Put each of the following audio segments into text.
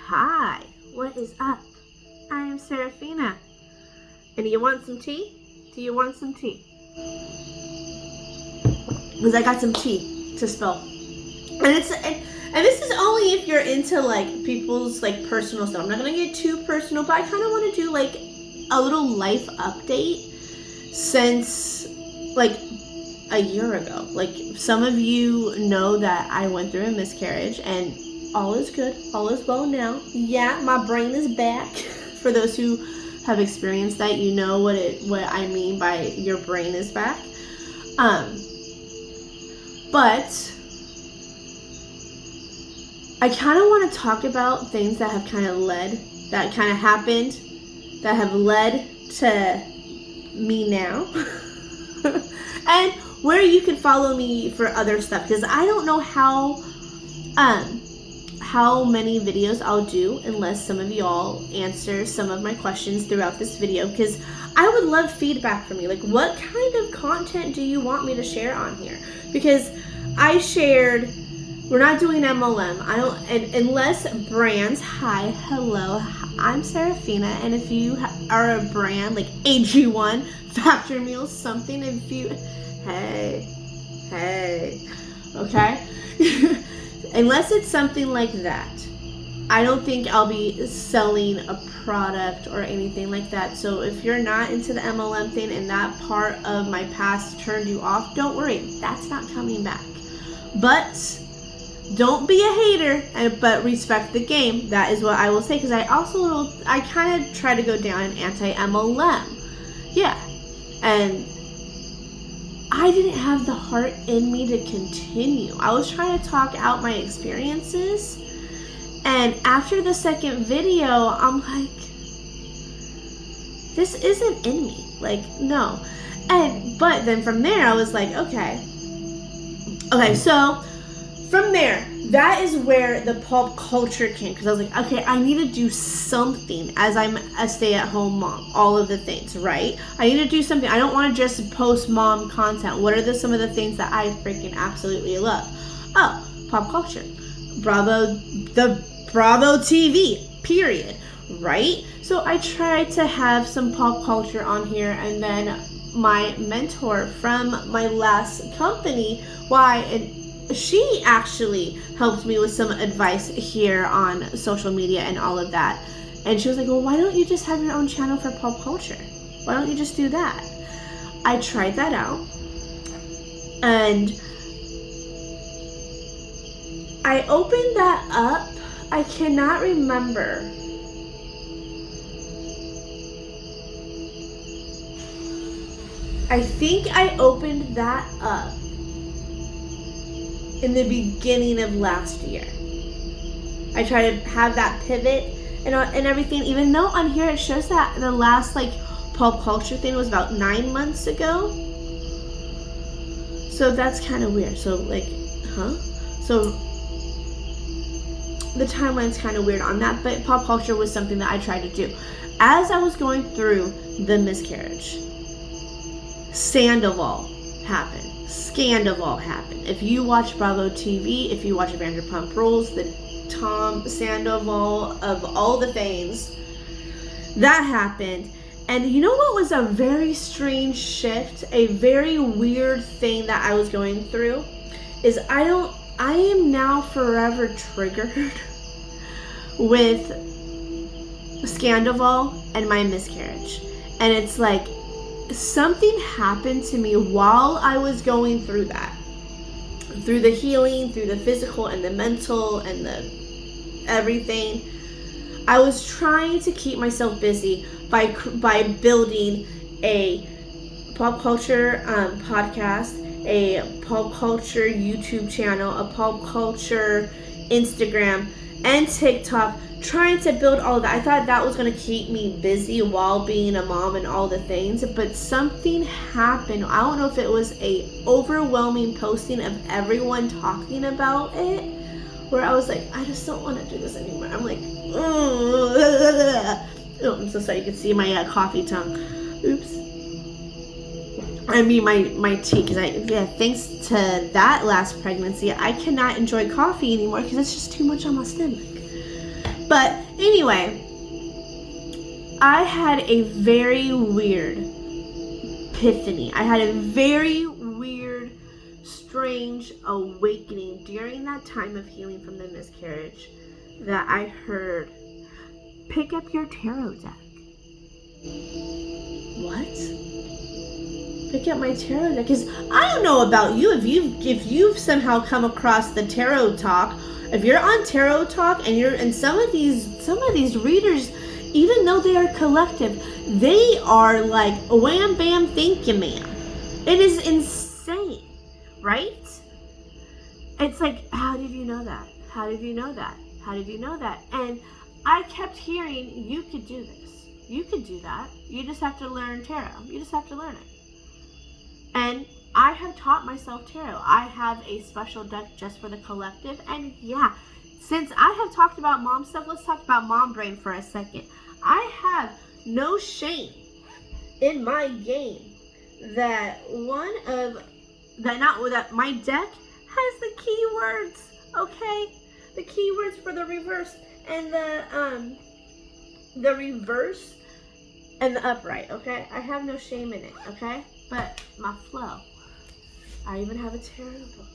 Hi, what is up? I am Serafina. And do you want some tea? Do you want some tea? Because I got some tea to spill. And this is only if you're into like people's like personal stuff. I'm not gonna get too personal, but I kind of want to do like a little life update since like a year ago. Like some of you know that I went through a miscarriage and all is good, all is well now. Yeah, my brain is back. For those who have experienced that, you know what I mean by your brain is back. But I kind of want to talk about things that have kind of happened, that have led to me now. And where you can follow me for other stuff, because I don't know how many videos I'll do unless some of y'all answer some of my questions throughout this video, because I would love feedback from you. Like, what kind of content do you want me to share on here? Because I shared, we're not doing MLM. Unless brands, hi, hello, I'm Serafina, and if you are a brand like AG1, Factor Meals, something, if you, hey, okay? Unless it's something like that, I don't think I'll be selling a product or anything like that. So if you're not into the MLM thing and that part of my past turned you off, don't worry, that's not coming back. But don't be a hater, but respect the game. That is what I will say, because I kind of try to go down an anti-MLM. Yeah. And I didn't have the heart in me to continue. I was trying to talk out my experiences. And after the second video, I'm like, this isn't in me. Like, no. But then from there, I was like, okay, so from there, that is where the pop culture came, because I was like, okay, I need to do something as I'm a stay-at-home mom, all of the things, right? I need to do something. I don't want to just post mom content. What are some of the things that I freaking absolutely love? Oh, pop culture. The Bravo TV, period, right? So I tried to have some pop culture on here, and then my mentor from my last company, she actually helped me with some advice here on social media and all of that. And she was like, well, why don't you just have your own channel for pop culture? Why don't you just do that? I tried that out. And I opened that up. I cannot remember. I think I opened that up in the beginning of last year. I try to have that pivot and everything, even though on here it shows that the last like pop culture thing was about 9 months ago. So that's kind of weird. So like, so the timeline's kind of weird on that, but pop culture was something that I tried to do. As I was going through the miscarriage, Sandoval happened. Scandoval happened. If you watch Bravo TV, if you watch Vanderpump Rules, the Tom Sandoval of all the things, that happened. And you know what was a very strange shift, a very weird thing that I was going through, is I am now forever triggered with Scandoval and my miscarriage. And it's like, something happened to me while I was going through that. Through the healing, through the physical and the mental and the everything. I was trying to keep myself busy by building a pop culture podcast, a pop culture YouTube channel, a pop culture Instagram and TikTok, trying to build all of that. I thought that was going to keep me busy while being a mom and all the things, but something happened. I don't know if it was a overwhelming posting of everyone talking about it, where I was like, I just don't want to do this anymore. I'm like, oh, I'm so sorry. You can see my coffee tongue. Oops. I mean my tea, because thanks to that last pregnancy, I cannot enjoy coffee anymore because it's just too much on my stomach. But anyway, I had a very weird epiphany. I had a very weird, strange awakening during that time of healing from the miscarriage that I heard, pick up your tarot deck. What? Pick up my tarot deck? Because I don't know about you, if you've somehow come across the Tarot Talk, if you're on Tarot Talk and some of these readers, even though they are collective, they are like wham bam thank you ma'am. It is insane, right? It's like, how did you know that? How did you know that? How did you know that? And I kept hearing, you could do this. You could do that. You just have to learn tarot. You just have to learn it. And I have taught myself tarot. I have a special deck just for the collective. And yeah, since I have talked about mom stuff, let's talk about mom brain for a second. I have no shame in my game that my deck has the keywords, okay? The keywords for the reverse and the reverse and the upright, okay? I have no shame in it, okay? But my flow, I even have a tarot book.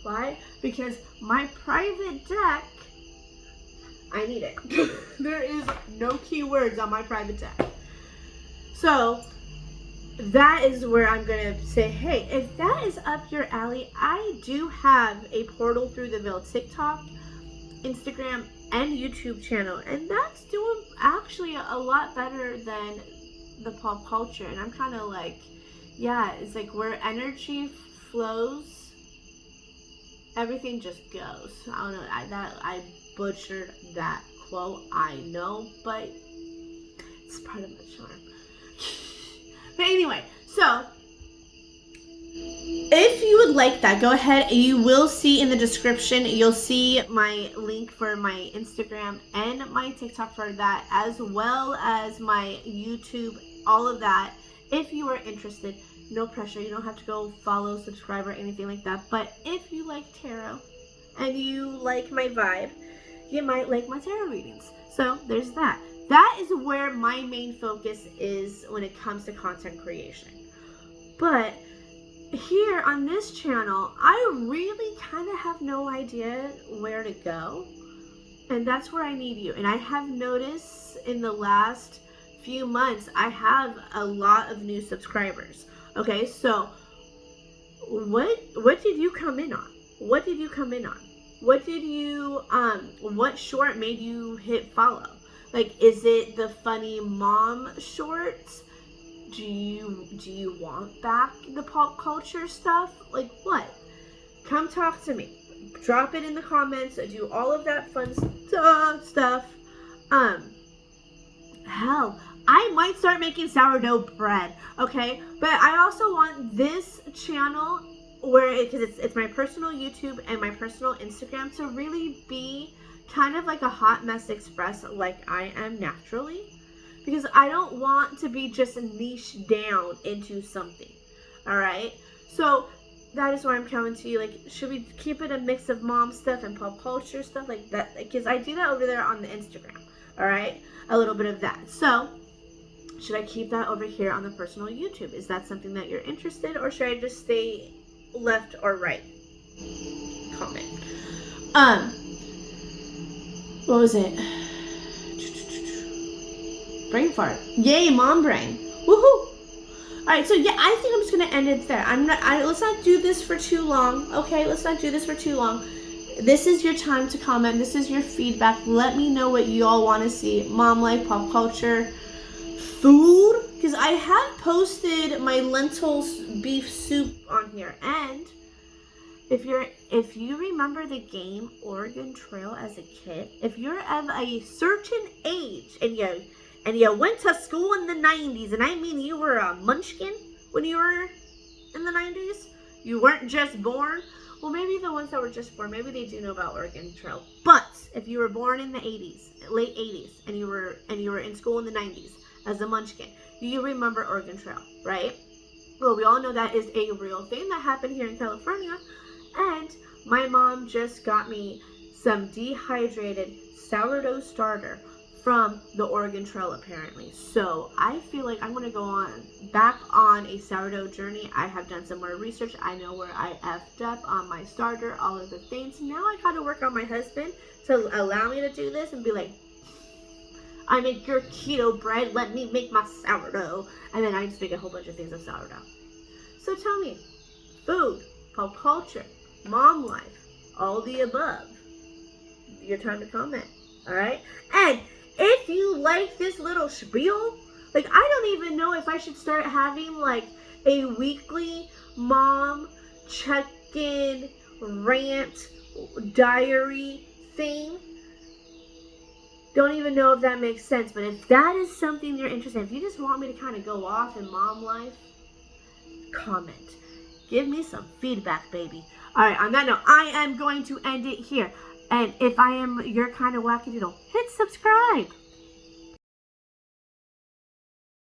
Why? Because my private deck, I need it. There is no keywords on my private deck. So that is where I'm going to say, hey, if that is up your alley, I do have a Portal Through the Veil TikTok, Instagram, and YouTube channel. And that's doing actually a lot better than the pop culture. And I'm kind of like, yeah, it's like where energy flows, everything just goes. I don't know, I butchered that quote, I know, but it's part of my charm. But anyway, so if you would like that, go ahead. You will see in the description, you'll see my link for my Instagram and my TikTok for that, as well as my YouTube, all of that. If you are interested, no pressure. You don't have to go follow, subscribe, or anything like that. But if you like tarot and you like my vibe, you might like my tarot readings. So there's that. That is where my main focus is when it comes to content creation. But here on this channel, I really kind of have no idea where to go. And that's where I need you. And I have noticed in the last few months, I have a lot of new subscribers. Okay, so what did you come in on? What did you come in on? What did you what short made you hit follow? Like, is it the funny mom shorts? Do you want back the pop culture stuff? Like, what? Come talk to me. Drop it in the comments. Do all of that fun stuff. Hell, I might start making sourdough bread, okay? But I also want this channel, because it's my personal YouTube and my personal Instagram, to really be kind of like a hot mess express like I am naturally. Because I don't want to be just niched down into something, all right? So that is why I'm coming to you. Like, should we keep it a mix of mom stuff and pop culture stuff like that? Because I do that over there on the Instagram, all right? A little bit of that. So should I keep that over here on the personal YouTube? Is that something that you're interested, or should I just stay left or right? Comment. What was it? Brain fart. Yay, mom brain. Woohoo! Alright, so yeah, I think I'm just gonna end it there. Let's not do this for too long. Okay, let's not do this for too long. This is your time to comment. This is your feedback. Let me know what you all want to see. Mom life, pop culture, food. Because I have posted my lentils beef soup on here. And if you remember the game Oregon Trail as a kid, if you're of a certain age and you went to school in the 90s, and I mean you were a munchkin when you were in the 90s, you weren't just born. Well, maybe the ones that were just born, maybe they do know about Oregon Trail. But if you were born in the 80s, late 80s, and you were in school in the 90s as a munchkin, you remember Oregon Trail, right? Well, we all know that is a real thing that happened here in California. And my mom just got me some dehydrated sourdough starter from the Oregon Trail, apparently. So I feel like I'm going to go back on a sourdough journey. I have done some more research. I know where I effed up on my starter, all of the things. Now I got to work on my husband to allow me to do this and be like, I make your keto bread, let me make my sourdough. And then I just make a whole bunch of things of sourdough. So tell me, food, pop culture, mom life, all the above. Your time to comment, all right? And if you like this little spiel, like, I don't even know if I should start having like a weekly mom check-in rant diary thing. Don't even know if that makes sense, but if that is something you're interested in, if you just want me to kind of go off in mom life, comment. Give me some feedback, baby. All right, on that note, I am going to end it here. And if I am your kind of wackadoodle, hit subscribe.